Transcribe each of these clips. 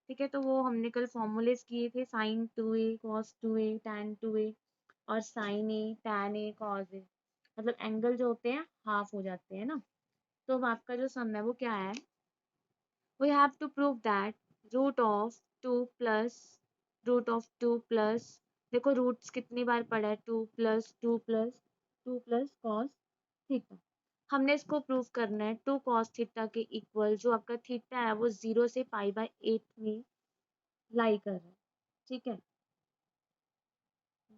ठीक है, तो वो हमने कल फॉर्मूलेस किए थे, sign 2a cos 2a tan 2a और sine A tan a cos a, मतलब एंगल जो होते हैं हाफ हो जाते हैं ना। तो अब आपका जो सम है वो क्या है, we have to prove that root of 2 plus root of 2 plus, देखो रूट्स कितनी बार पढ़ा है, 2 plus 2 plus 2 plus cos theta. हमने इसको प्रूव करना है 2 cos थीटा के इक्वल, जो आपका थीटा है वो 0 से π/8 में लाई कर रहा है। ठीक है,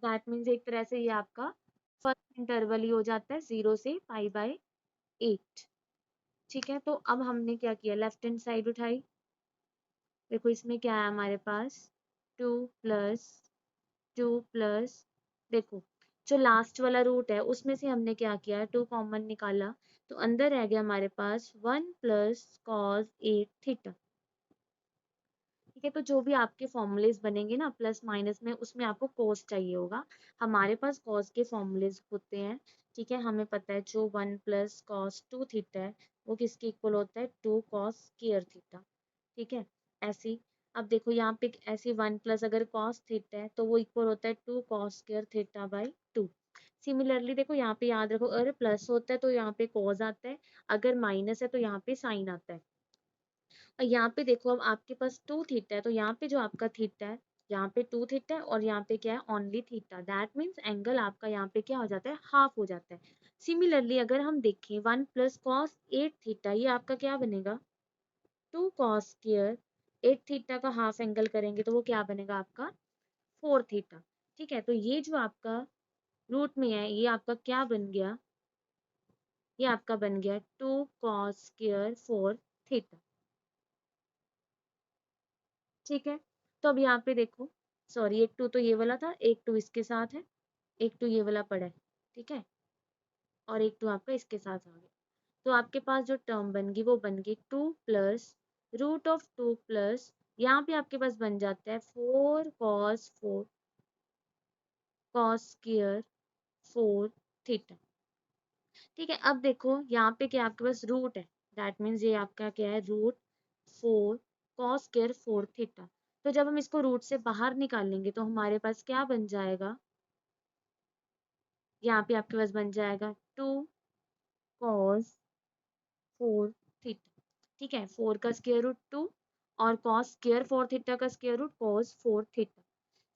दैट मीन्स एक तरह से ये आपका फर्स्ट इंटरवल ही हो जाता है 0 से π/8। ठीक है, तो अब हमने क्या किया, लेफ्ट हैंड साइड उठाई। देखो इसमें क्या है हमारे पास, 2 प्लस 2 प्लस, देखो जो लास्ट वाला रूट है उसमें से हमने क्या किया, 2 कॉमन निकाला, तो अंदर रह गया हमारे पास 1 प्लस कॉस 8 थीटा। ठीक है, तो जो भी आपके फॉर्मूलेज बनेंगे ना प्लस माइनस में, उसमें आपको कॉस चाहिए होगा। हमारे पास कॉस के फॉर्मूलेज होते हैं। ठीक है, हमें पता है जो 1 प्लस कॉस 2 थीटा है वो किसके इक्वल होता है, 2 कॉस स्क्वायर थीटा। ठीक है, ऐसी अब देखो यहाँ पे ऐसे 1 प्लस अगर कॉस थीटा है तो वो इक्वल होता है 2 cos square theta by 2। Similarly देखो यहाँ पे याद रखो, अगर प्लस होता है तो यहाँ पे कॉस आता है, अगर माइनस है तो यहाँ पे साइन आता है। और यहाँ पे देखो अब आपके पास 2 थीटा है, तो यहाँ पे जो आपका थीटा है, यहाँ पे 2 थीटा है और यहाँ पे क्या है, only theta. That means angle आपका यहाँ पे क्या हो जाता है, हाफ हो जाता है। सिमिलरली अगर हम देखें 1 प्लस कॉस 8 थीटा, ये आपका क्या बनेगा, 2 कॉस स्क्वायर 8 थीटा का हाफ एंगल करेंगे तो वो क्या बनेगा आपका 4 थीटा। ठीक है, तो ये जो आपका रूट में है ये आपका क्या बन गया, ये आपका बन गया 2 कॉस स्क्वायर 4 थीटा। ठीक है, तो अब यहाँ पे देखो, सॉरी एक 2 तो ये वाला था, एक 2 इसके साथ है, एक 2 ये वाला पड़ा है। ठीक है, और एक 2 आपका इसके साथ आ गया, तो आपके पास जो टर्म बन गई वो बन गई 2 प्लस रूट ऑफ 2 प्लस, यहाँ पे आपके पास बन जाता है 4 कॉस 4 कॉस स्क्वायर 4 थीटा। ठीक है, अब देखो यहाँ पे क्या आपके पास रूट है, दैट मीन्स ये आपका क्या है, रूट 4 कॉस स्क्वायर 4 थीटा। तो जब हम इसको रूट से बाहर निकालेंगे तो हमारे पास क्या बन जाएगा, यहाँ पे आपके पास बन जाएगा 2 कॉस 4 थीटा। ठीक है, 4 का स्क्वायर रूट 2 और कॉस स्क्वायर 4 थीटा का square root cos 4 theta.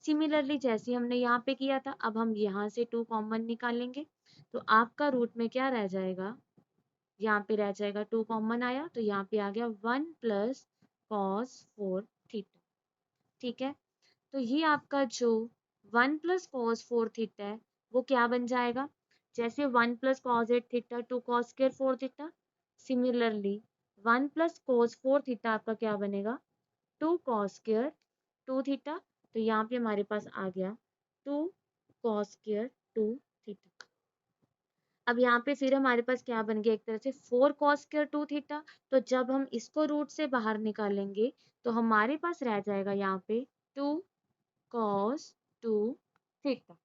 Similarly जैसे हमने यहाँ पे किया था, अब हम यहाँ से 2 कॉमन निकालेंगे, तो आपका रूट में क्या रह जाएगा, यहाँ पे रह जाएगा 2 कॉमन आया तो यहाँ पे आ गया 1 प्लस कॉस 4 थीटा। ठीक है, तो ये आपका जो 1 प्लस कॉस 4 थीटा है वो क्या बन जाएगा, जैसे 1 plus cos 8 theta 2 cos square 4 theta, similarly 1 plus cos 4 theta आपका क्या बनेगा, 2 कॉस स्क्वायर 2 थीटा। तो यहाँ पे हमारे पास आ गया 2 कॉस स्क्वायर 2 थीटा। अब यहाँ पे फिर हमारे पास क्या बन गया, एक तरह से 4 कॉस स्क्वायर 2 थीटा। तो जब हम इसको रूट से बाहर निकालेंगे तो हमारे पास रह जाएगा यहाँ पे 2 कॉस 2 थीटा।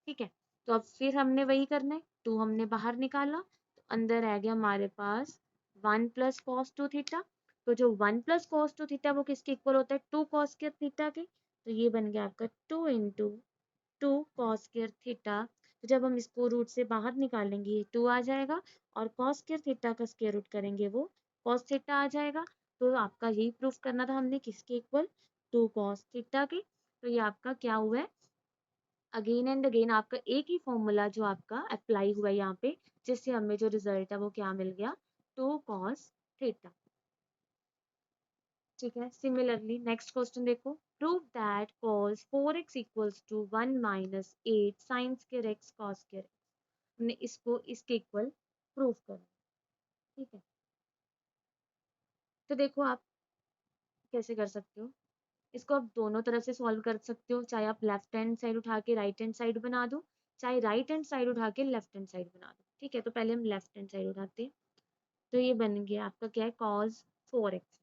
ठीक है, तो अब फिर हमने वही करना है, 2 हमने बाहर निकाला तो अंदर रह गया हमारे पास 1 प्लस कॉस 2 थीटा। तो जो 1 प्लस कॉस 2 थीटा वो किसके इक्वल होता है, 2 कॉस स्क्वायर थीटा के। तो ये बन गया आपका 2 इंटू 2 कॉस स्क्वायर थीटा। तो जब हम इसको रूट से बाहर निकालेंगे ये 2 आ जाएगा और कॉस स्क्वायर थीटा का स्क्वायर रूट करेंगे वो कॉस थीटा आ जाएगा। तो आपका यही प्रूफ करना था हमने, किसके इक्वल, 2 कॉस थीटा के। तो ये आपका क्या हुआ है, अगेन एंड अगेन आपका एक ही फॉर्मूला जो आपका अप्लाई हुआ है यहाँ पे, जिससे हमें जो रिजल्ट है वो क्या मिल गया, 2 कॉस थीटा। ठीक है, सिमिलरली नेक्स्ट क्वेश्चन देखो, prove that cos 4x equals to 1 minus 8 sine square x cos square x। हमने इसको इसके इक्वल प्रूव करना। ठीक है, तो देखो आप कैसे कर सकते हो, इसको आप दोनों तरफ से सॉल्व कर सकते हो, चाहे आप लेफ्ट हैंड साइड उठा के राइट हैंड साइड बना दो, चाहे राइट हैंड साइड उठा के लेफ्ट हैंड साइड बना दो। ठीक है, तो पहले हम लेफ्ट हैंड साइड उठाते हैं, तो ये बन गया आपका क्या है, cos 4x।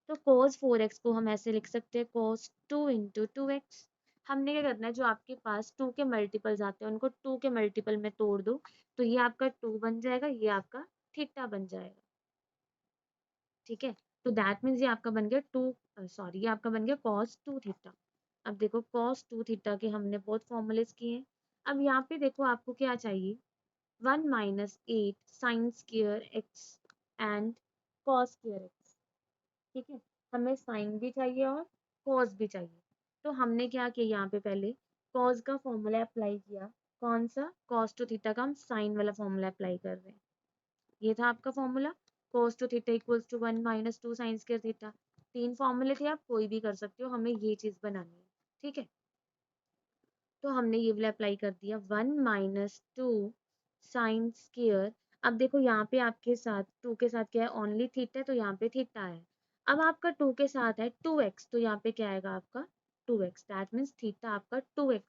तो cos 4x को हम ऐसे लिख सकते हैं cos 2 इंटू 2x। हमने क्या करना है, जो आपके पास 2 के मल्टीपल्स आते हैं उनको 2 के मल्टीपल में तोड़ दो, तो ये आपका 2 बन जाएगा, ये आपका थीटा बन जाएगा। ठीक है, तो दैट मीन्स ये आपका बन गया ये आपका बन गया cos 2 थीटा। अब देखो cos 2 थीटा के हमने बहुत फॉर्मूलेस किए हैं। अब यहाँ पे देखो आपको क्या चाहिए, 1 minus 8 sine square x and cos square x. ठीक है, हमें साइन भी चाहिए और कॉस भी चाहिए। तो हमने क्या किया, यहाँ पे पहले कॉस का फॉर्मूला अप्लाई किया। कौन सा, cos टू थीटा का हम साइन वाला फॉर्मूला अप्लाई कर रहे हैं। ये था आपका formula, cos two theta equals to 1 minus 2 sine square theta. 3 फॉर्मूले थे, आप कोई भी कर सकते हो, हमें ये चीज बनानी है। ठीक है, तो हमने ये वाला अप्लाई कर दिया, 1 माइनस 2 साइन स्क्वायर। अब देखो यहाँ पे आपके साथ 2 के साथ क्या है, ओनली थीटा है, तो यहाँ पे थीटा है। अब आपका 2 के साथ है 2x, तो यहाँ पे क्या आएगा आपका 2x, दैट मीन्स थीटा आपका 2x।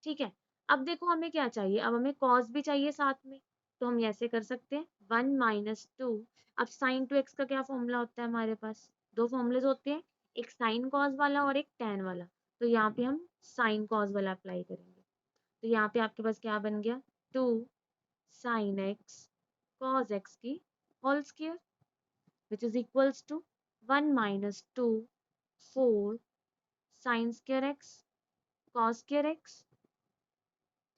ठीक है, अब देखो हमें क्या चाहिए, अब हमें कॉस भी चाहिए साथ में। तो हम ऐसे कर सकते हैं, 1 माइनस 2। अब साइन 2x का क्या फॉर्मूला होता है हमारे पास, दो फॉर्मूलेज होते हैं, एक साइन कॉस वाला और एक टेन वाला। तो यहाँ पे हम साइन कॉस वाला अप्लाई करेंगे। तो यहाँ पे आपके पास क्या बन गया, 2 साइन एक्स कॉस एक्स की whole square which is equals to 1 minus 2 4 sine square x cos square x.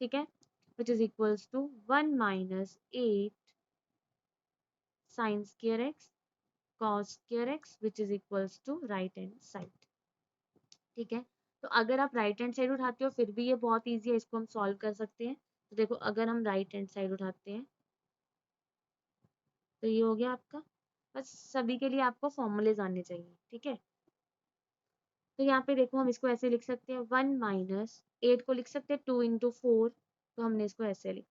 ठीक है, which is equals to 1 minus 8 sin square x cos square x which is equals to right hand side। ठीक है, तो अगर आप right hand side उठाते हो फिर भी ये बहुत इजी है, इसको हम सॉल्व कर सकते हैं। तो देखो अगर हम राइट हैंड साइड उठाते हैं तो ये हो गया आपका, बस सभी के लिए आपको फॉर्मूलेज आने चाहिए। ठीक है, तो यहाँ पे देखो हम इसको ऐसे लिख सकते हैं, 1 माइनस 8 को लिख सकते हैं 2 इंटू 4, तो हमने इसको ऐसे लिख।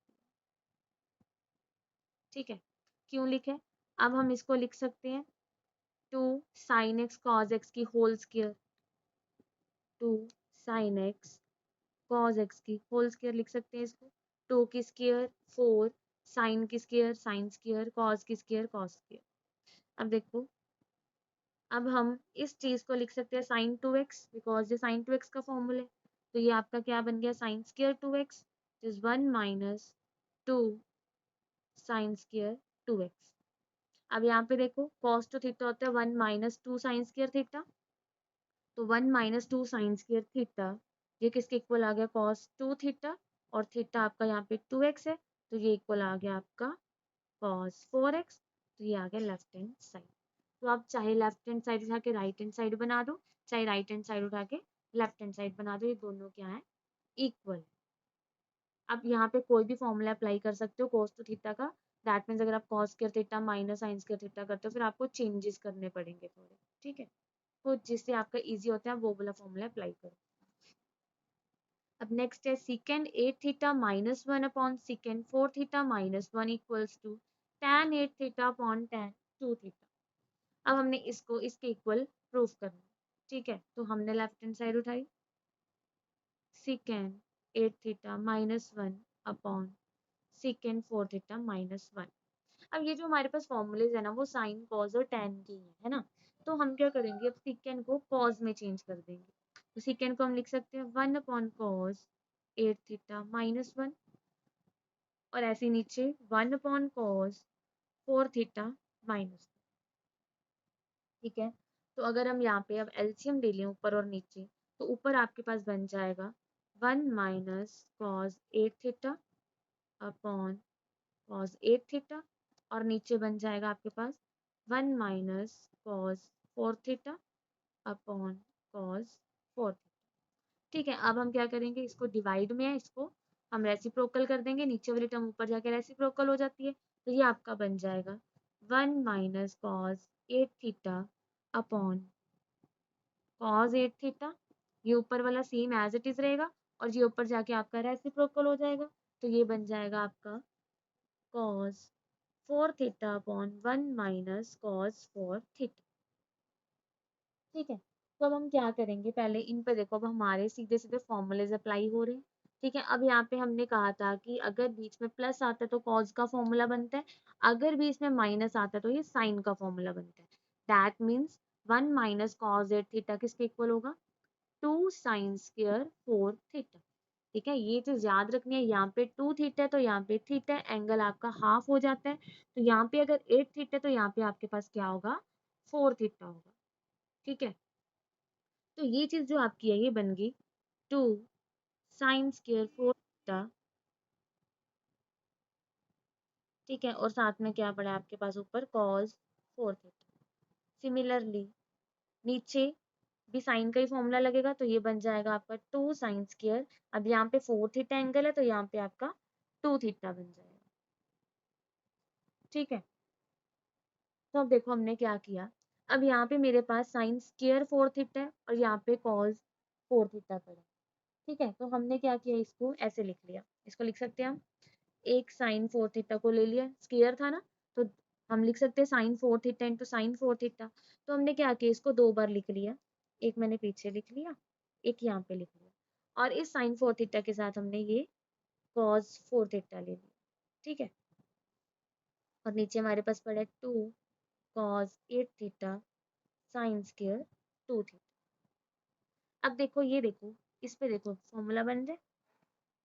ठीक है, क्यों लिखे, अब हम इसको लिख सकते हैं 2 साइन एक्स कॉस एक्स की whole square, 2 sine x cos x की होल स्क्वायर लिख सकते हैं इसको। 2 की स्क्वायर 4, साइन की स्क्वायर साइन स्क्वायर, कॉस की स्क्वायर कॉस स्क्वायर। अब देखो, अब हम इस चीज को लिख सकते हैं साइन 2x, बिकॉज ये साइन 2x का फॉर्मूला है। तो ये आपका क्या बन गया, sine square 2x is 1 minus 2 sine square 2x। अब यहाँ पे देखो cos टू थीटा होता है 1 माइनस 2 साइन स्क्वायर थीटा। तो 1 माइनस 2 साइन स्क्वायर थीटा, ये किसके इक्वल आ गया, cos 2 थीटा, और थीटा आपका यहाँ पे 2x है, तो ये इक्वल आ गया आपका cos 4x। तो ये आ गया लेफ्ट हैंड साइड। तो आप चाहे लेफ्ट हैंड साइड उठा के राइट हैंड साइड बना दो, चाहे राइट हैंड साइड उठा के लेफ्ट हैंड साइड बना दो, ये दोनों क्या है, इक्वल। अब यहाँ पे कोई भी फॉर्मूला अप्लाई कर सकते हो cos टू थीटा का। दैट मीन्स अगर आप cos स्क्वायर theta minus sign square theta करते हो फिर आपको चेंजेस करने पड़ेंगे थोड़े। ठीक है, तो जिससे आपका इजी होता है वो वाला फॉर्मूला अप्लाई करो। अब नेक्स्ट है secant 8 theta minus 1 upon secant 4 theta minus 1 equals to tan 8 theta upon tan 2 theta. अब हमने इसको इसके इक्वल प्रूफ करना। ठीक है, तो हमने लेफ्ट हैंड साइड उठाई, सीकेंड 8 theta minus 1 upon secant 4 theta minus 1। अब ये जो हमारे पास फॉर्मूलेज है ना वो साइन कॉस और टेन के ही है ना। तो हम क्या करेंगे, अब सीकेंड को कॉस में चेंज कर देंगे। तो सीकेंड को हम लिख सकते हैं 1 अपॉन कॉस 8 थीटा माइनस 1, और ऐसे नीचे 1 अपॉन कॉस 4 थीटा माइनस। ठीक है, तो अगर हम यहाँ पे अब एलसीएम ले लें ऊपर और नीचे, तो ऊपर आपके पास बन जाएगा 1 minus cos 8 theta upon cos 8 theta, और नीचे बन जाएगा आपके पास 1 minus cos 4 theta upon cos 4 theta. ठीक है, अब हम क्या करेंगे, इसको डिवाइड में है, इसको हम रेसिप्रोकल कर देंगे, नीचे वाली टर्म ऊपर जाके रेसिप्रोकल हो जाती है। तो ये आपका बन जाएगा 1 minus cos 8 theta upon cos 8 theta. ये ऊपर वाला सेम एज इट इज रहेगा, और ये ऊपर जाके आपका रेसिप्रोकल हो जाएगा। तो ये बन जाएगा आपका cos 4 theta upon 1 minus cos 4 theta. ठीक है, तो अब हम क्या करेंगे, पहले इन पे देखो, अब हमारे सीधे सीधे फॉर्मूलेज अप्लाई हो रहे हैं। ठीक है, अब यहाँ पे हमने कहा था कि अगर बीच में प्लस आता है तो कॉस का फॉर्मूला बनता है, अगर बीच में माइनस आता है तो ये साइन का फॉर्मूला बनता है। That means 1 minus cos 8 theta किसके इक्वल होगा, 2 साइन स्क्वायर 4 थीटा। ठीक है, ये चीज याद रखनी है, यहाँ पे 2 थीटा है तो यहाँ पे थीटा, एंगल आपका हाफ हो जाता है। तो यहाँ पे अगर 8 थीटा है तो यहाँ पे आपके पास क्या होगा, 4 थीटा होगा। ठीक है, तो ये चीज जो आपकी है ये बन गई 2 साइन स्क्वायर 4 थीटा। ठीक है, और साथ में क्या पड़ा है आपके पास ऊपर cos 4 थीटा। सिमिलरली नीचे भी साइन का ही फॉर्मूला लगेगा, तो ये बन जाएगा आपका 2 साइन स्क्वायर। अब यहाँ पे 4 थीटा एंगल है तो यहाँ पे आपका 2 थीटा बन जाएगा। ठीक है, तो अब देखो हमने क्या किया। अब यहाँ पे मेरे पास साइन स्क्वायर 4 थीटा है और यहाँ पे cos 4 थीटा पड़ा है। ठीक है, तो हमने क्या किया, इसको ऐसे लिख लिया। इसको लिख सकते हैं हम, एक साइन 4 थीटा को ले लिया, स्क्वायर था ना, तो हम लिख सकते हैं sine 4 theta into sine 4 theta. तो हमने क्या किया, इसको 2 बार लिख लिया, एक मैंने पीछे लिख लिया, एक यहाँ पे लिख लिया, और इस साइन 4 थीटा के साथ हमने ये cos 4 थीटा ले लिया। ठीक है, और नीचे हमारे पास पड़ा है 2 cos 8 theta sine square 2 theta. अब देखो ये देखो, इस पे देखो फॉर्मूला बन रहा है,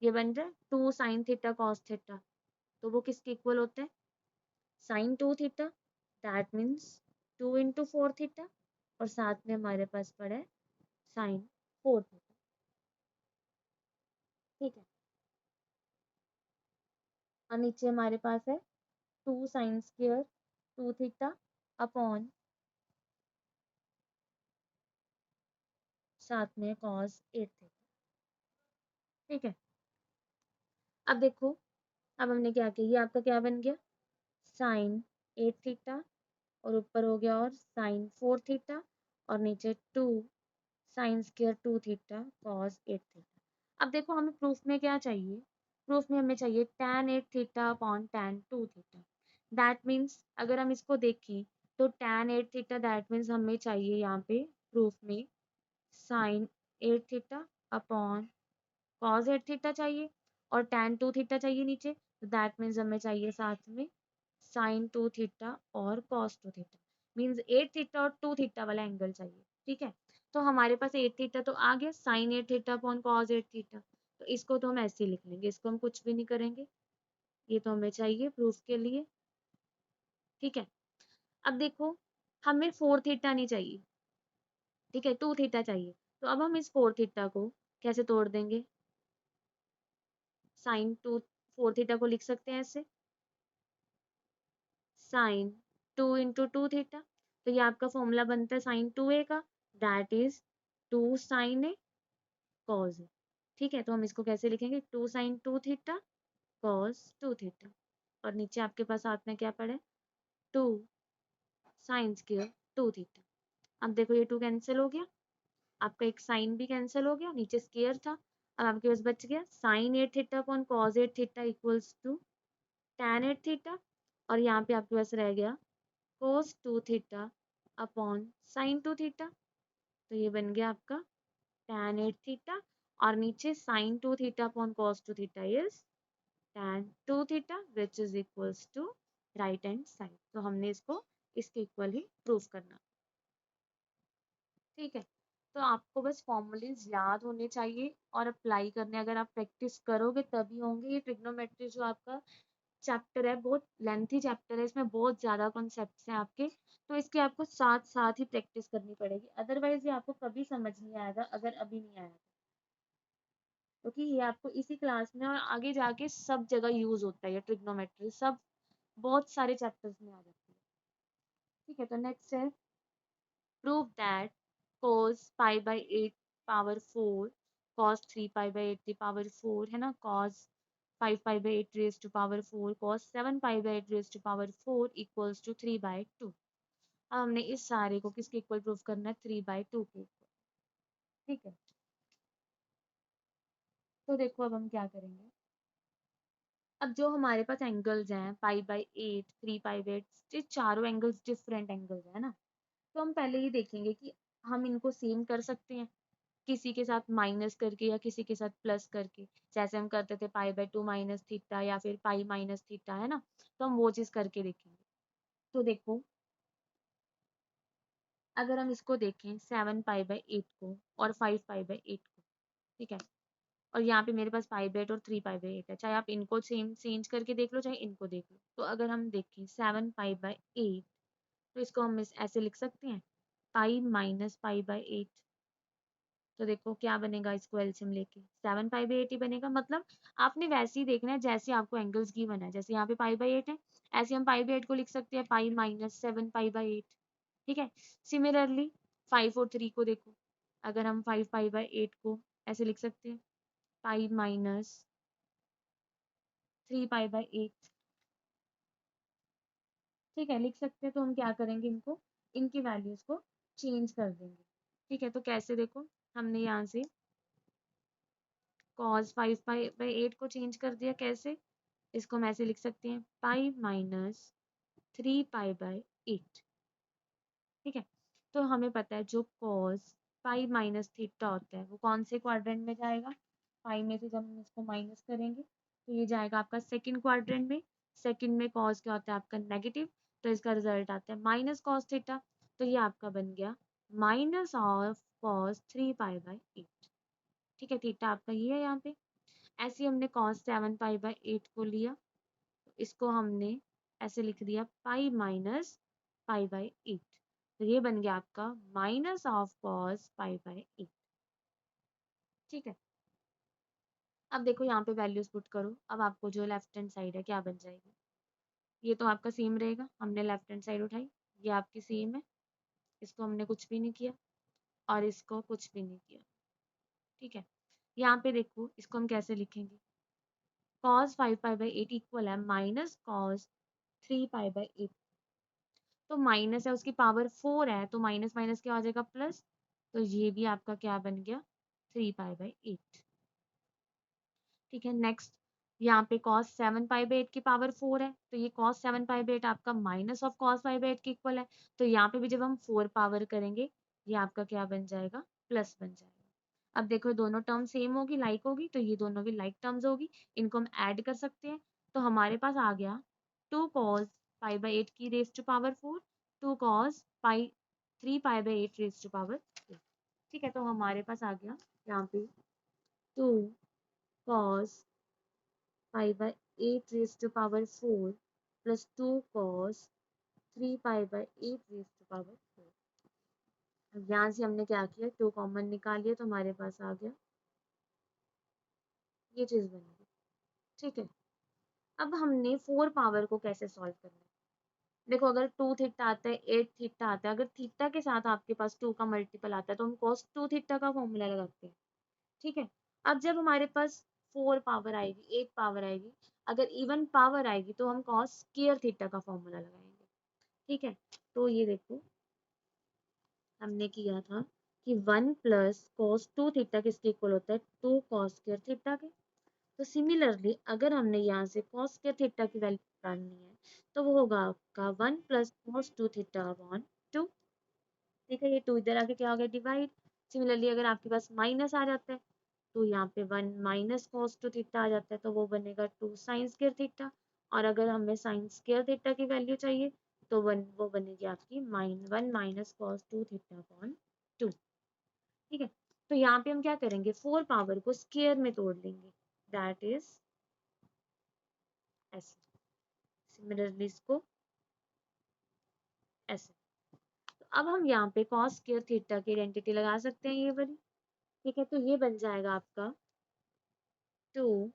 ये बन रहा है 2 साइन थीटा cos थीटा, तो वो किसके इक्वल होता है, sine 2 theta, that means 2 into 4 theta, और साथ में हमारे पास पड़ा है साइन 4 थीटा। ठीक है, और नीचे हमारे पास है 2 साइन स्क्वायर 2 थीटा अपॉन साथ में cos 8 थीटा। ठीक है, अब देखो, अब हमने क्या किया, ये आपका क्या बन गया, साइन 8 थीटा, और ऊपर हो गया और साइन 4 थीटा, और नीचे 2 sine square 2 theta cos 8 theta. अब देखो हमें प्रूफ में क्या चाहिए, प्रूफ में हमें चाहिए tan 8 theta upon tan 2 theta. That means अगर हम इसको देखें तो tan 8 थीटा दैट मीन्स हमें चाहिए यहाँ पे प्रूफ में sine 8 theta upon cos 8 theta चाहिए, और tan 2 थीटा चाहिए नीचे, तो दैट मीन्स हमें चाहिए साथ में साइन 2 थीटा और cos 2 थीटा। मीन्स 8 थीटा और 2 थीटा वाला एंगल चाहिए। ठीक है, तो हमारे पास 8 थीटा तो आ गया, sine 8 theta upon cos 8 theta, तो इसको तो हम ऐसे ही लिख लेंगे, इसको हम कुछ भी नहीं करेंगे, ये तो हमें चाहिए प्रूफ के लिए। ठीक है, अब देखो हमें 4 थीटा नहीं चाहिए, ठीक है 2 थीटा चाहिए, तो अब हम इस 4 थीटा को कैसे तोड़ देंगे, साइन 2 4 थीटा को लिख सकते हैं ऐसे, साइन 2 इंटू 2 थीटा, तो ये आपका फॉर्मूला बनता है साइन 2a का, that is 2 sine a cos a. ठीक है, तो हम इसको कैसे लिखेंगे, 2 साइन 2 थीटा कॉस 2 थीटा, और नीचे आपके पास हाथ में क्या पड़ा है, 2 साइन स्क्वायर 2 थीटा। अब देखो ये 2 कैंसिल हो गया, आपका एक साइन भी कैंसिल हो गया, नीचे स्क्वायर था, अब आपके पास बच गया sine 8 theta upon cos 8 theta equals to tan 8 theta, और यहाँ पे आपके पास रह गया cos 2 theta upon sin 2 theta, तो ये बन गया आपका tan 8 थीटा, और नीचे sin 2 theta upon cos 2 theta is tan 2 theta which is equals to right hand side. तो हमने इसको इसके इक्वल ही प्रूव करना। ठीक है, तो आपको बस फॉर्मूलेज याद होने चाहिए और अप्लाई करने, अगर आप प्रैक्टिस करोगे तभी होंगे। ये ट्रिग्नोमेट्री जो आपका चैप्टर है बहुत लेंथी चैप्टर है, इसमें बहुत ज़्यादा कॉन्सेप्ट्स हैं आपके, तो इसकी आपको साथ साथ ही प्रैक्टिस करनी पड़ेगी, अदरवाइज ये आपको कभी समझ नहीं आएगा अगर अभी नहीं आया, क्योंकि ये आपको इसी क्लास में और आगे जाके सब जगह यूज होता है, ये ट्रिग्नोमेट्री सब बहुत सारे चैप्टर्स में आ जाती है। ठीक है, तो नेक्स्ट है prove that cos pi by 8 power 4 cos 3 pi by 8 power 4 है ना, cos 5 pi by 8 raise to power 4 cos 7 pi by 8 raise to power 4 equals to 3 by 2। अब हमने इस सारे को किसके इक्वल प्रूफ करना है, 3 बाई 2 के इक्वल। ठीक है, तो देखो अब हम क्या करेंगे, अब जो हमारे पास एंगल्स हैं पाई बाई 8 3 पाई बाई 8, ये चारों एंगल्स डिफरेंट एंगल्स है ना, तो हम पहले ही देखेंगे कि हम इनको सेम कर सकते हैं किसी के साथ माइनस करके या किसी के साथ प्लस करके, जैसे हम करते थे पाई बाई 2 माइनस थीटा या फिर पाई माइनस थीटा, है ना, तो हम वो चीज करके देखेंगे। तो देखो अगर हम इसको देखें 7 पाई बाई 8 को और 5 पाई बाई 8 को, ठीक है, और यहाँ पे मेरे पास 5 बाई 8 और 3 पाई बाई 8 है, चाहे आप इनको सेम चेंज करके देख लो चाहे इनको देख लो, तो अगर हम देखें 7 पाई बाई 8 तो इसको हम ऐसे लिख सकते हैं पाई माइनस पाई बाय 8। तो देखो क्या बनेगा, इसको एलसीएम लेके 7 पाई बाय 8 ही बनेगा। मतलब आपने वैसे ही देखना है जैसे आपको एंगल्स गिवन है, जैसे यहाँ पे पाई बाय 8 है, ऐसे हम पाई बाय 8 को लिख सकते हैं पाई माइनस 7 पाई बाय 8। ठीक है। सिमिलरली 5 और 3 को देखो, अगर हम 5 पाई बाय 8 को ऐसे लिख सकते हैं पाई माइनस 3 पाई बाय 8। ठीक है, लिख सकते हैं। तो हम क्या करेंगे, इनको इनकी वैल्यूज को चेंज कर देंगे। ठीक है, तो कैसे देखो, हमने यहाँ से cos 5 पाई बाई 8 को चेंज कर दिया। कैसे, इसको हम ऐसे लिख सकते हैं पाई माइनस 3 पाई बाय 8। ठीक है, तो हमें पता है जो cos पाई माइनस थीटा होता है वो कौन से क्वाड्रेंट में जाएगा, पाई में से जब हम इसको माइनस करेंगे तो ये जाएगा आपका सेकंड क्वाड्रेंट में। सेकंड में cos क्या होता है आपका नेगेटिव, तो इसका रिजल्ट आता है माइनस cos थीटा। तो ये आपका बन गया minus of cos 3 pi by 8। ठीक है, थीटा आपका ये है यहाँ पे। ऐसे ही हमने cos 7 पाई बाय 8 को लिया, तो इसको हमने ऐसे लिख दिया पाई माइनस पाई बाय 8। तो ये बन गया आपका minus of cos pi by 8। ठीक है, अब देखो यहाँ पे वैल्यूज पुट करो। अब आपको जो लेफ्ट हैंड साइड है क्या बन जाएगी, ये तो आपका सेम रहेगा, हमने लेफ्ट हैंड साइड उठाई, ये आपकी सेम है, इसको हमने कुछ भी नहीं किया और इसको कुछ भी नहीं किया। ठीक है, यहाँ पे देखो इसको हम कैसे लिखेंगे, cos 5 पाई बाई 8 इक्वल है माइनस cos 3 पाई बाई 8। तो माइनस है, उसकी पावर 4 है, तो माइनस माइनस क्या हो जाएगा प्लस। तो ये भी आपका क्या बन गया 3 पाई बाई 8। ठीक है, नेक्स्ट यहाँ पे cos 7 पाई बाई 8 की पावर 4 है, तो ये cos 7 पाई बाई 8 आपका minus of cos pi by 8 के इक्वल है। तो यहाँ पे भी जब हम 4 पावर करेंगे ये आपका क्या बन जाएगा, प्लस बन जाएगा। अब देखो दोनों टर्म सेम होगी, लाइक होगी, तो ये दोनों भी लाइक टर्म्स होगी, इनको हम ऐड कर सकते हैं। तो हमारे पास आ गया 2 cos पाई बाई 8 की raise to power 4, 2 cos pi 3 pi by 8 raise to power 4। ठीक है, तो हमारे पास आ गया यहाँ पे 2 cos pi by 8 raised to power 4 plus 2 cos 3 pi by 8 raised to power 4। अब यहाँ से हमने क्या किया, 2 कॉमन निकाल लिया तो हमारे पास आ गया ये चीज बन गई। ठीक है, अब हमने 4 पावर को कैसे सॉल्व करना है। देखो अगर 2 थीटा आता है, 8 थीटा आता है, अगर थीटा के साथ आपके पास 2 का मल्टीपल आता है तो हम cos 2 थीटा का फॉर्मूला लगाते हैं। ठीक है, अब जब हमारे पास 4 पावर आएगी, 8 पावर आएगी, अगर इवन पावर आएगी तो हम cos स्क्वायर थीटा का फॉर्मूला लगाएंगे। ठीक है, तो ये देखो हमने किया था कि 1 प्लस cos 2 थीटा किसके इक्वल होता है, 2 cos स्क्वायर थीटा के। तो सिमिलरली अगर हमने यहाँ से cos स्क्वायर थीटा की वैल्यू निकालनी है तो वो होगा आपका 1 प्लस cos 2 थीटा अपॉन 2। ठीक है, ये 2 इधर आके क्या हो गया डिवाइड। सिमिलरली अगर आपके पास माइनस आ जाता है तो यहाँ पे 1 माइनस cos 2 थीटा आ जाता है, तो वो बनेगा 2 साइन स्क्वायर थीटा। और अगर हमें साइन स्क्वायर थीटा की वैल्यू चाहिए तो वो बनेगी आपकी 1 माइनस cos 2 थीटा अपॉन 2। ठीक है, तो यहाँ पे हम क्या करेंगे, 4 पावर को स्क्वायर में तोड़ लेंगे, दैट इज ऐसे। सिमिलरली इसको ऐसे। तो अब हम यहाँ पे cos स्क्वायर थीटा की आइडेंटिटी लगा सकते हैं ये वाली। ठीक है, तो ये बन जाएगा आपका 2,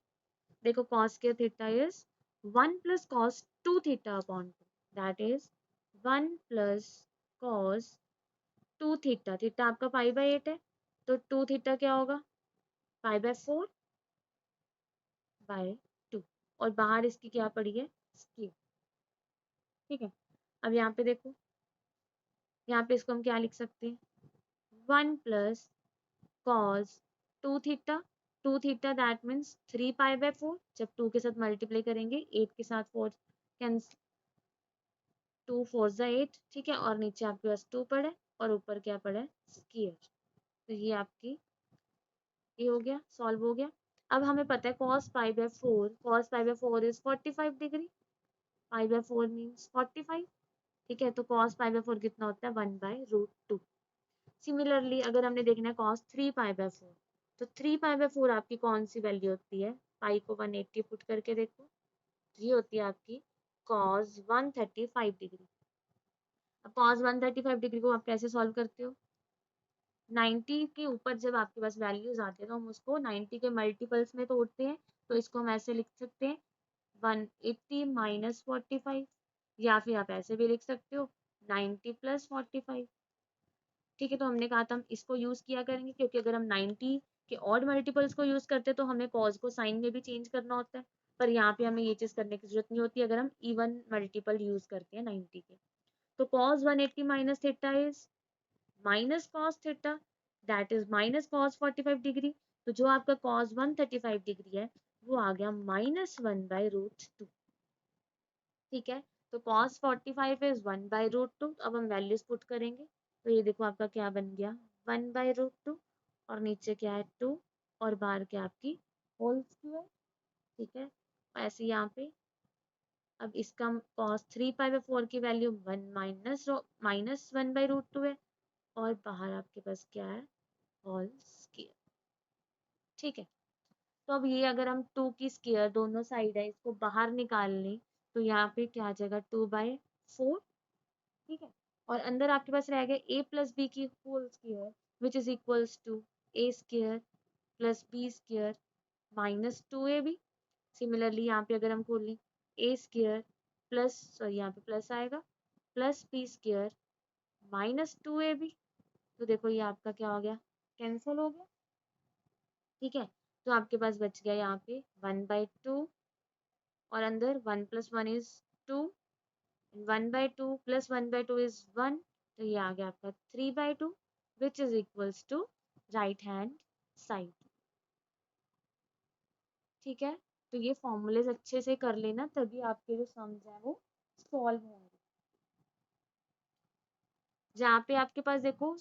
देखो cos स्क्वायर theta is 1 plus cos 2 theta upon 2, that is 1 plus cos 2 थीटा। थीटा आपका पाई बाई 8 है, तो 2 थीटा क्या होगा, पाई बाय 4 बाय 2। और बाहर इसकी क्या पड़ी है, स्क्वायर। ठीक है, अब यहाँ पे देखो, यहाँ पे इसको हम क्या लिख सकते हैं, 1 plus cos 2 theta, 2 theta that means 3 pi bye 4। जब 2 के साथ मल्टीप्लाई करेंगे, 8 के साथ 4 कैंसिल, 2 4 जा 8। ठीक है, और नीचे आपके पास 2 पड़ा है और ऊपर क्या पड़ा है, स्क्वायर। तो ये आपकी ये हो गया, सॉल्व हो गया। अब हमें पता है cos pi bye 4, cos pi bye 4 is 45 degree, pi by 4 means 45। ठीक है, तो cos पाई बाय 4 कितना होता है, 1 बाय रूट 2। सिमिलरली अगर हमने देखना है cos 3 पाई बाय 4, तो 3 पाई बाय 4 आपकी कौन सी वैल्यू होती है, पाई को 180 पुट करके देखो, ये होती है आपकी cos 135 डिग्री। अब cos 135 डिग्री को आप कैसे सॉल्व करते हो? 90 के ऊपर जब आपके पास वैल्यूज आते हैं तो हम उसको 90 के मल्टीपल्स में तोड़ते हैं। तो इसको हम ऐसे लिख सकते हैं 180 माइनस 45, या फिर आप ऐसे भी लिख सकते हो 90 प्लस 45। ठीक है, तो हमने कहा था हम इसको यूज किया करेंगे क्योंकि अगर हम 90 के ऑड मल्टीपल्स को यूज करते हैं तो हमें कॉज को साइन में भी चेंज करना होता है, पर यहाँ पे हमें ये चीज करने की जरूरत नहीं होती अगर हम इवन मल्टीपल यूज करते हैं 90 के। तो cause 180 minus theta is minus cos theta, that is minus cos 45 degree. तो जो आपका कॉस 135 डिग्री है वो आ गया -1/√2। ठीक है, तो cos 45 इज 1/√2। अब हम वैल्यूज पुट करेंगे तो ये देखो आपका क्या बन गया 1/√2, और नीचे क्या है 2, और बाहर क्या आपकी होल स्क्वायर। ठीक है, ऐसे यहाँ पे अब इसका cos 3π/4 की वैल्यू माइनस 1/√2 है, और बाहर आपके पास क्या है होल स्क्वायर। ठीक है, तो अब ये अगर हम 2 की स्क्वायर दोनों साइड है इसको बाहर निकाल लें तो यहाँ पे क्या आ जाएगा 2/4। ठीक है, और अंदर आपके पास रह गया a प्लस बी की whole square which is equals to a square plus B square minus 2ab। Similarly यहाँ पे अगर हम खोल लें a स्क्वायर प्लस, सॉरी यहाँ पे प्लस आएगा, plus B square minus 2ab। तो देखो ये आपका क्या हो गया, कैंसिल हो गया। ठीक है, तो आपके पास बच गया यहाँ पे 1/2, और अंदर 1 + 1 इज 2, 1/2 + 1/2 इज 1। तो ये आ गया आपका 3/2 which is equals to right hand side. ठीक है, तो ये फॉर्मूलेज अच्छे से कर लेना तभी आपके जो सम्स है वो सॉल्व होंगे। जहाँ पे आपके पास देखो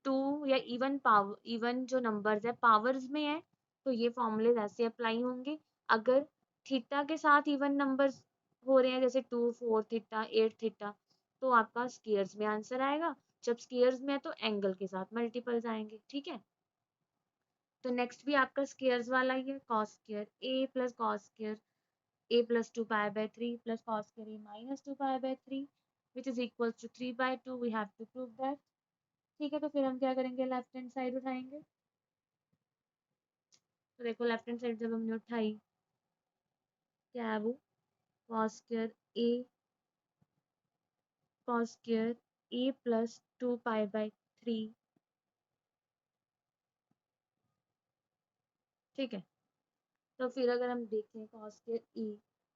2 या इवन पावर, इवन जो नंबर्स है पावर्स में है तो ये फॉर्मूलेज ऐसे अप्लाई होंगे। अगर थीटा के साथ इवन नंबर्स हो रहे हैं जैसे 2 4 थीटा 8 थीटा तो आपका स्क्वायर्स में आंसर आएगा। जब स्क्वायर्स में है तो एंगल के साथ मल्टीपल्स आएंगे। ठीक है, तो नेक्स्ट भी आपका स्क्वायर्स वाला ही है, cos square a plus cos square a plus 2π/3 plus cos square a minus 2π/3 which is equal to 3/2। We have to prove that. ठीक है, तो फिर हम क्या करेंगे लेफ्ट हैंड साइड उठाएंगे। तो देखो लेफ्ट हैंड साइड जब हमने उठाई क्या है वो cos square a, cos square a plus 2π/3। ठीक है, तो फिर अगर हम देखें cos स्क्वायर e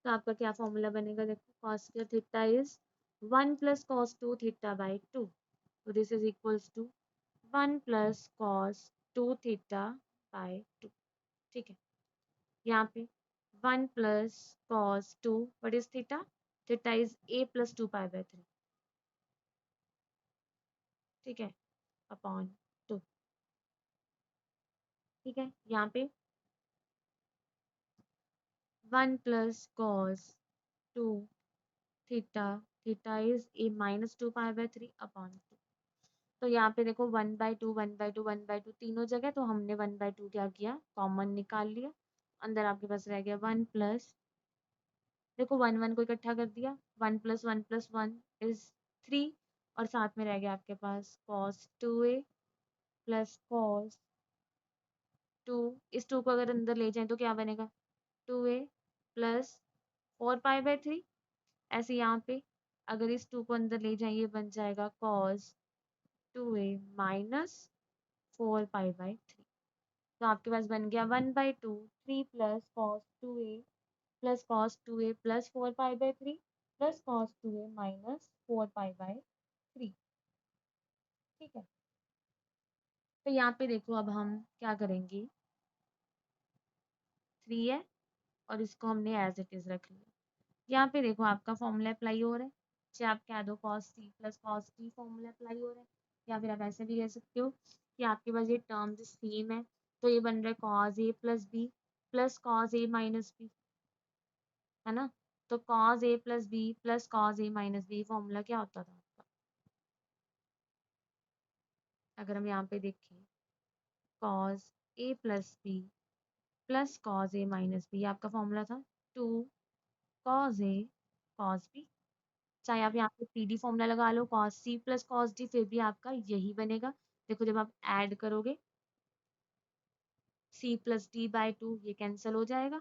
तो आपका क्या फॉर्मूला बनेगा, देखो cos स्क्वायर थीटा इज 1 + cos 2 थीटा/2। तो this is equals to 1 + cos 2 थीटा/2। ठीक है, यहाँ पे 1 + cos 2 what is theta, theta is a + 2π/3। ठीक है, अपॉन 2। ठीक है, यहाँ पे 1 + cos 2 थीटा, theta is a minus 2π/3 upon 2। तो यहाँ पे देखो 1/2 1/2 1/2 तीनों जगह, तो हमने 1/2 क्या किया कॉमन निकाल लिया। अंदर आपके पास रह गया 1 प्लस, देखो 1 1 को इकट्ठा कर दिया, 1 + 1 + 1 इज 3, और साथ में रह गया आपके पास cos 2a प्लस cos 2। इस 2 को अगर अंदर ले जाएं तो क्या बनेगा 2a प्लस 4π/3। ऐसे यहाँ पे अगर इस 2 को अंदर ले जाएं ये बन जाएगा cos 2a माइनस 4π/3। तो आपके पास बन गया 1/2 3 plus cos 2a plus cos 2a plus 4π/3 plus cos 2a minus 4π/3। ठीक है, तो यहाँ पे देखो अब हम क्या करेंगे, 3 है और इसको हमने एज इट इज रख लिया। यहाँ पे देखो आपका फॉर्मूला अप्लाई हो रहा है, चाहे आप कह दो cos c plus cos t formula apply हो रहा है, या फिर आप ऐसे भी कह सकते हो कि आपके पास ये टर्म्स सेम है तो ये बन रहा है cos a plus b plus cos a minus b, है ना। तो cos a plus b plus cos a minus b formula क्या होता था आपका, अगर हम यहाँ पे देखें cos a plus b plus cos a minus b आपका फॉर्मूला था 2 cos a cos b। चाहे आप यहाँ पे पीडी फॉर्मूला लगा लो cos C plus cos D, फिर भी आपका यही बनेगा। देखो जब आप ऐड करोगे सी प्लस डी बाय 2 ये कैंसिल हो जाएगा,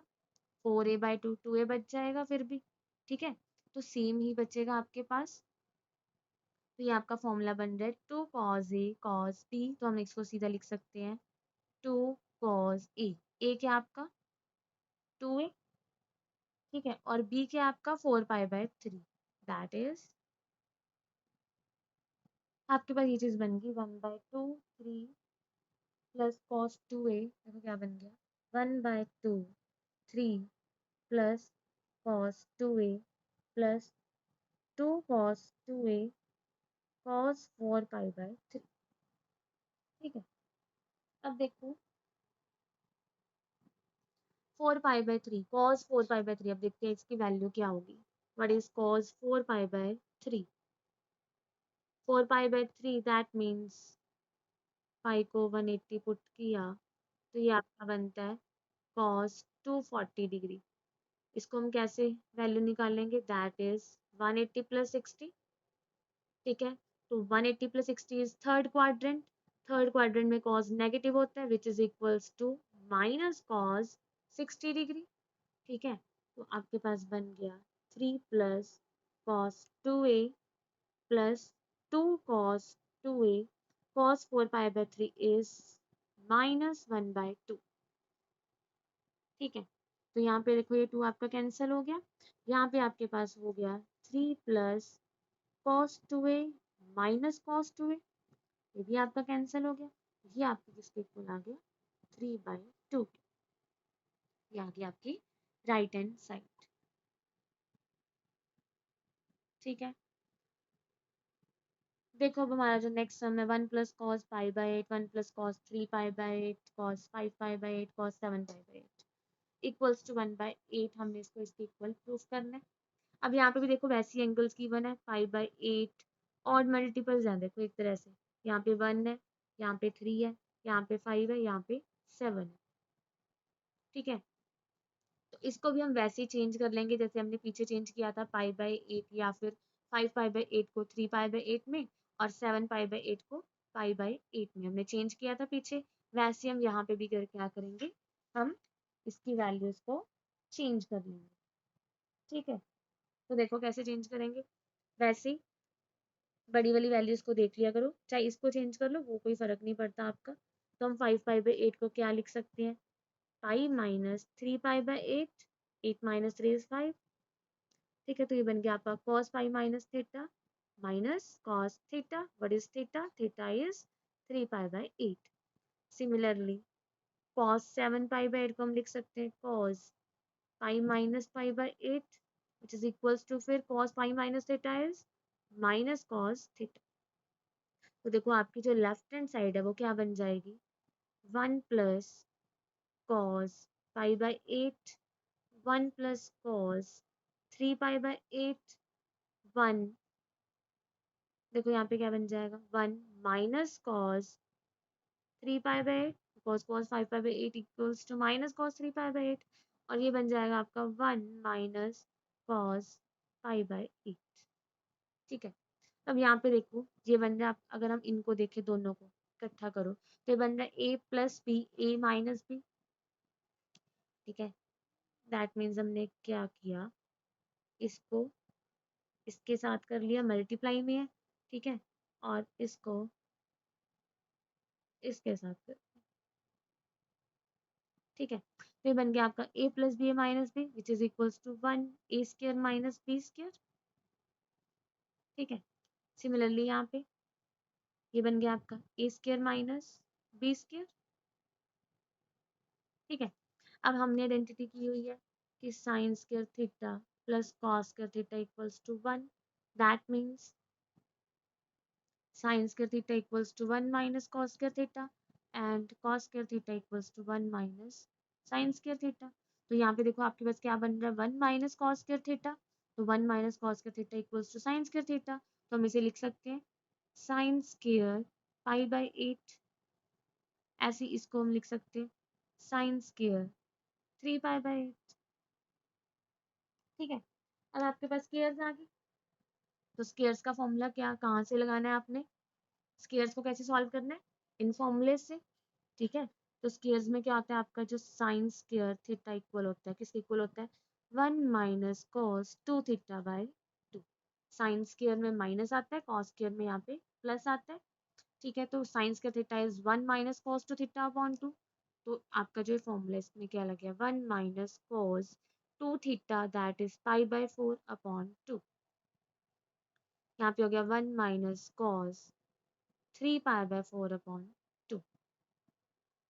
4a बाय 2 2a बच जाएगा फिर भी, ठीक है। तो सेम ही बचेगा आपके पास। तो ये आपका फॉर्मूला बन रहा है 2 cos a cos b, तो हम इसको सीधा लिख सकते हैं 2 cos a क्या आपका 2a, ठीक है, और b क्या आपका 4 पाई बाय 3, दैट इज आपके पास ये चीज बन गई 1/2 3 प्लस cos 2a, देखो क्या बन गया 1/2 3 plus cos 2a plus 2 cos 2a cos 4 pi by 3, ठीक है। अब देखो 4 pi by 3 cos 4 pi by 3, अब देखते हैं इसकी वैल्यू क्या होगी। What is cos 4 pi by 3, 4 pi by 3 that means पाई को 180 पुट किया तो ये आपका बनता है cos 240 डिग्री। इसको हम कैसे वैल्यू निकालेंगे, दैट इज 180 प्लस 60, ठीक है। तो 180 प्लस 60 इज थर्ड क्वाड्रेंट में cos नेगेटिव होता है which is equals to minus cos 60 degree, ठीक है। तो आपके पास बन गया 3 plus cos 2a plus 2 cos 2a cos 4 pi by 3 is -1/2, ठीक है। तो यहाँ पे देखो ये 2 आपका कैंसिल हो गया, यहाँ पे आपके पास हो गया 3 plus cos 2a minus cos 2a, ये भी आपका कैंसिल हो गया, ये आपके किसके इक्वल आ गया 3/2, ये आ गया आपकी राइट हैंड साइड, ठीक है। देखो अब हमारा जो नेक्स्ट सम है 1 plus cos pi by 8 1 plus cos 3 pi by 8 cos 5 pi by 8 cos 7 pi by 8 equals to 1/8, हमने इसको इसके इक्वल प्रूफ करना है। अब यहाँ पे भी देखो वैसी एंगल्स की 1 है 5/8 और मल्टीपल्स हैं, देखो एक तरह से यहाँ पे 1 है, यहाँ पे 3 है, यहाँ पे 5 है, यहाँ पे 7 है, ठीक है। तो इसको भी हम वैसे ही चेंज कर लेंगे जैसे हमने पीछे चेंज किया था पाई बाय 8, या फिर 5 पाई बाय 8 को 3 पाई बाय 8 में और 7 पाई बाय 8 को पाई बाय 8 में हमने चेंज किया था पीछे, वैसे हम यहाँ पे भी कर क्या करेंगे, हम इसकी वैल्यूज को चेंज कर लेंगे, ठीक है। तो देखो कैसे चेंज करेंगे, वैसे ही बड़ी वाली वैल्यूज को देख लिया करो, चाहे इसको चेंज कर लो वो कोई फर्क नहीं पड़ता आपका। तो हम 5 पाई बाय 8 को क्या लिख सकते हैं, pi minus 3 pi by 8, 8 minus 3 is 5, ठीक है। तो ये बन गया आपका cos pi minus theta minus cos theta, what is theta, theta is 3 pi by 8। Similarly cos 7 pi by 8 को हम लिख सकते हैं cos pi minus pi by 8 which is equals to फिर cos pi minus theta is minus cos theta. तो देखो आपकी जो लेफ्ट हैंड साइड है वो क्या बन जाएगी 1 plus cos pi by 8 1 plus cos 3 pi by 8 1, देखो यहाँ पे क्या बन जाएगा 1 minus cos 3 pi by 8 because cos 5 pi by 8 equals to minus cos 3 pi by 8, और ये बन जाएगा आपका 1 माइनस कॉस 5/8, ठीक है। अब यहाँ पे देखो ये बन रहा है, अगर हम इनको देखें दोनों को इकट्ठा करो तो ये बन रहा है a plus B A minus B, ठीक है। दैट मीन्स हमने क्या किया, इसको इसके साथ कर लिया मल्टीप्लाई में है, ठीक है, और इसको इसके साथ कर, ठीक है। तो ये बन गया आपका a plus B A minus B which is equals to 1 a² minus b², ठीक है। सिमिलरली यहाँ पे ये बन गया आपका a² माइनस b², ठीक है। अब हमने आइडेंटिटी की हुई है कि sin² theta plus cos² theta equals to 1, that means sin² theta equals to 1 minus cos² theta and cos² theta equals to 1 minus sin² theta. तो यहाँ पे देखो आपके पास क्या बन रहा है 1 माइनस cos² थीटा, तो 1 minus cos² theta equals to sin² theta, तो हम इसे लिख सकते हैं sin² पाई बाय 8, ऐसे इसको हम लिख सकते हैं sin² 3 पाई बाय 8, ठीक है। अब आपके पास क्लियर आ गई, तो स्क्वायर्स का फॉर्मूला क्या, कहाँ से लगाना है आपने, स्क्वायर्स को कैसे सॉल्व करना है, इन फॉर्मूले से। ठीक है, तो स्क्वायर्स में क्या होता है आपका, जो साइन स्क्वायर थीटा इक्वल होता है, किसके इक्वल होता है, 1 minus cos 2 theta by 2। Sine square में माइनस आता है, कॉस स्क्वायर में यहाँ पे प्लस आता है। ठीक है, तो sign square theta is 1 minus cos 2 theta upon 2। तो आपका जो फॉर्मूला है इसमें क्या लग गया, 1 minus cos 2 theta that is pi by 4 upon 2। यहाँ पे हो गया 1 minus cos 3 pi bye 4 upon 2।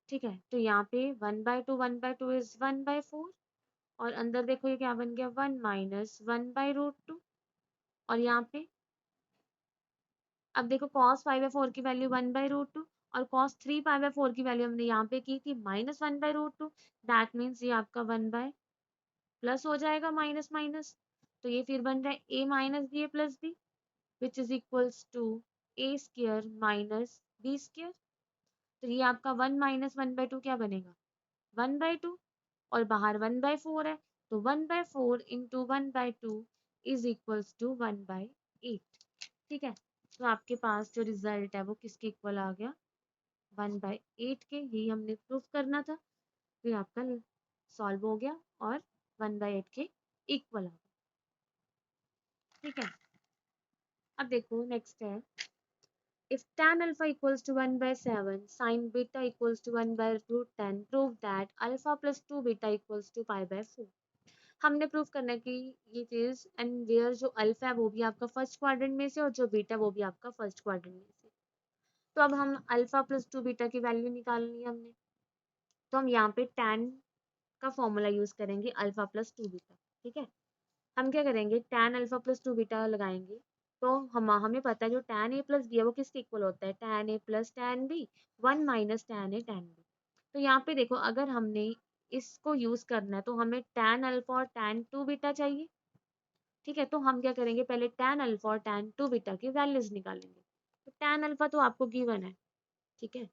ठीक है, तो यहाँ पे 1/2 इज 1/4, और अंदर देखो ये क्या बन गया, 1 माइनस 1/√2। और यहाँ पे अब देखो cos 5/4 की वैल्यू 1/√2, और cos 3 पाई/4 की वैल्यू हमने यहाँ पे की थी -1/√2। दैट मीन्स ये आपका 1 बाय प्लस हो जाएगा, माइनस माइनस। तो ये फिर बन रहा है a minus B plus B which is equals to a square minus B square. तो ये आपका 1 माइनस 1/2 क्या बनेगा, 1/2, और बाहर 1/4 है, तो 1/4 इंटू 1/2 इज इक्वल्स टू 1/8। ठीक है, तो आपके पास जो रिजल्ट है वो किसके इक्वल आ गया, 1/8 के। यही हमने प्रूफ करना था, फिर आपका सॉल्व हो गया और 1/8 के इक्वल आ गया। ठीक है, अब देखो नेक्स्ट है, if tan alpha equals to 1/7 sin beta equals to 1/√10 prove that alpha plus 2 beta equals to pi/4। हमने प्रूफ करना है कि ये चीज एंड वेयर जो अल्फा है वो भी आपका फर्स्ट क्वाड्रेंट में से और जो बीटा वो भी आपका फर्स्ट क्वाड्रेंट में से। तो अब हम अल्फा प्लस 2 बीटा की वैल्यू निकालनी है हमने, तो हम यहाँ पे tan का फॉर्मूला यूज करेंगे अल्फा प्लस 2 बीटा। ठीक है, हम क्या करेंगे, tan अल्फा प्लस 2 बीटा लगाएंगे, तो हमें पता है जो tan a प्लस बी है वो किसके इक्वल होता है, tan a plus tan b, 1 minus tan a tan b। तो यहाँ पे देखो अगर हमने इसको यूज करना है तो हमें tan अल्फा और tan 2 बीटा चाहिए। ठीक है, तो हम क्या करेंगे, पहले tan अल्फा और tan 2 बीटा की वैल्यूज निकालेंगे। तो tan अल्फा तो आपको गिवन है। ठीक है,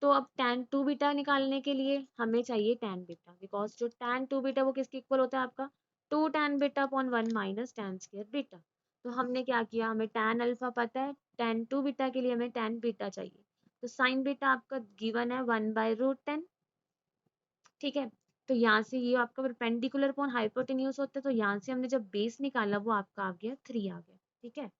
तो अब tan 2 बीटा निकालने के लिए हमें चाहिए tan बीटा, बिकॉज जो tan 2 बीटा वो किसके इक्वल होता है आपका, 2 tan beta upon 1 minus tan square beta. तो हमने क्या किया, हमें tan अल्फा पता है, tan 2 बीटा के लिए हमें tan बीटा चाहिए। तो sin बीटा आपका गिवन है 1/√10। ठीक है, तो यहाँ से ये आपका परपेंडिकुलर अपॉन हाइपोटेन्यूज होता है, तो यहाँ से हमने जब बेस निकाला वो आपका आ गया 3 आ गया। ठीक है,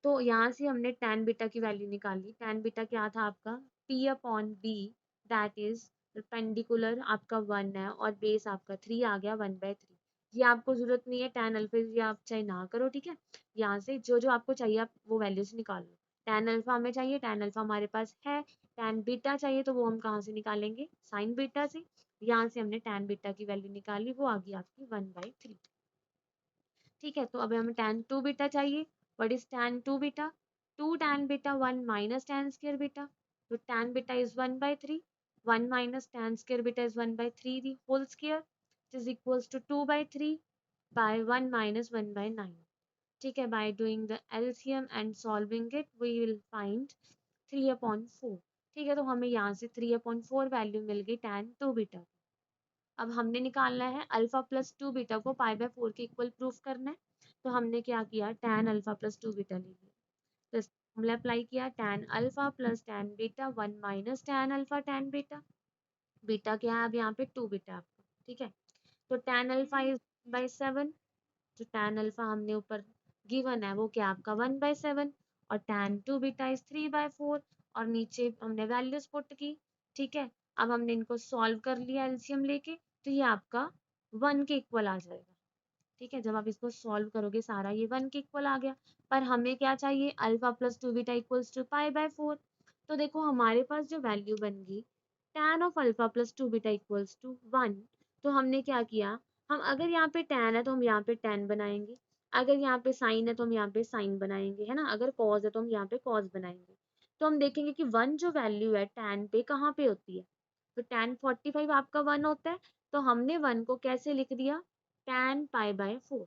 तो यहाँ से हमने tan बीटा की वैल्यू निकाली। tan बीटा क्या था आपका, p upon b that is perpendicular आपका 1 है और बेस आपका 3 आ गया, 1/3। ये आपको जरूरत नहीं है, tan अल्फा ये आप चाहे ना करो। ठीक है, यहाँ से जो जो आपको चाहिए आप वो वैल्यूज निकाल लो। tan अल्फा हमें चाहिए, tan अल्फा हमारे पास है। tan बीटा चाहिए तो वो हम कहाँ से निकालेंगे, sin बीटा से। यहाँ से हमने tan बीटा की वैल्यू निकाली, वो आ गई आपकी 1/3। ठीक है, तो अब हमें tan 2 बीटा चाहिए। What is tan 2 beta, 2 tan beta 1 minus tan square beta. तो tan beta is 1/3, 1 minus tan square beta is 1/3 the whole square is equals to 2/3 by 1 minus 1/9। ठीक है, by doing the LCM and solving it we will find 3/4। ठीक है, तो हमें यहाँ से 3/4 value मिल गई tan 2 बीटा। अब हमने निकालना है अल्फा प्लस 2 बीटा को पाई/4 के इक्वल प्रूफ करना है। तो हमने क्या किया, tan अल्फा प्लस 2 बीटा ले लिया, तो हमने अप्लाई किया tan alpha plus tan beta 1 minus tan alpha tan beta. Beta क्या है अब यहाँ पे 2 बीटा आपका। ठीक है, तो tan अल्फा इज बाई 7, जो tan अल्फा हमने ऊपर गिवन है वो क्या आपका 1/7, और tan 2 बीटा इज 3/4, और नीचे हमने वैल्यूज पुट की। ठीक है, अब हमने इनको सॉल्व कर लिया एलसीएम लेके, तो ये आपका 1 के इक्वल आ जाएगा। ठीक है, जब आप इसको सॉल्व करोगे सारा ये 1 के इक्वल आ गया। पर हमें क्या चाहिए, alpha plus 2 beta equals to पाई/4। तो देखो हमारे पास जो वैल्यू बन गई tan of alpha plus 2 beta equals to 1। तो हमने क्या किया, हम अगर यहाँ पे tan है तो हम यहाँ पे tan बनाएंगे, अगर यहाँ पे साइन है तो हम यहाँ पे साइन बनाएंगे, है ना, अगर कॉज है तो हम यहाँ पे कॉज बनाएंगे। तो हम देखेंगे कि 1 जो वैल्यू है tan पे कहाँ पे होती है, तो tan 45 आपका 1 होता है। तो हमने 1 को कैसे लिख दिया, tan पाई/4।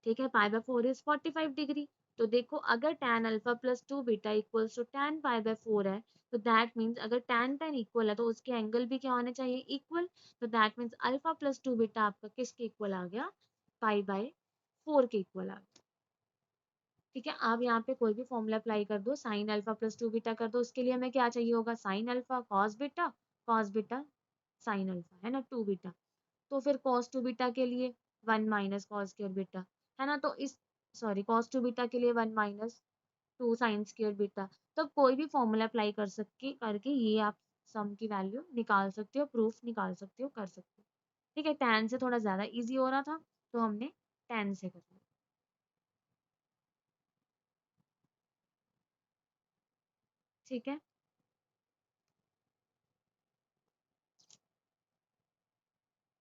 ठीक है, पाई/4 इज 45 डिग्री। तो देखो अगर tan alpha plus 2 beta equals to tan पाई/4 है, तो दैट मीन्स अगर tan tan इक्वल है तो उसके एंगल भी क्या होने चाहिए, इक्वल। तो that means alpha plus 2 beta आपका किसके इक्वल आ गया, पाई/4 के इक्वल आ गया। ठीक है, आप यहाँ पे कोई भी फॉर्मूला अप्लाई कर दो, साइन अल्फा प्लस 2 बीटा कर दो, उसके लिए हमें क्या चाहिए होगा, sine alpha cos beta sine alpha, है ना, 2 बीटा। तो फिर cos 2 बीटा के लिए 1 माइनस कॉस स्क्वायर बीटा, है ना, तो इस सॉरी cos 2 बीटा के लिए 1 माइनस 2 साइन स्क्वायर बीटा। तो कोई भी फॉर्मूला अप्लाई करके ये आप सम की वैल्यू निकाल सकते हो, प्रूफ निकाल सकते हो, कर सकते हो। ठीक है, tan से थोड़ा ज्यादा इजी हो रहा था तो हमने tan से कर लिया। ठीक है।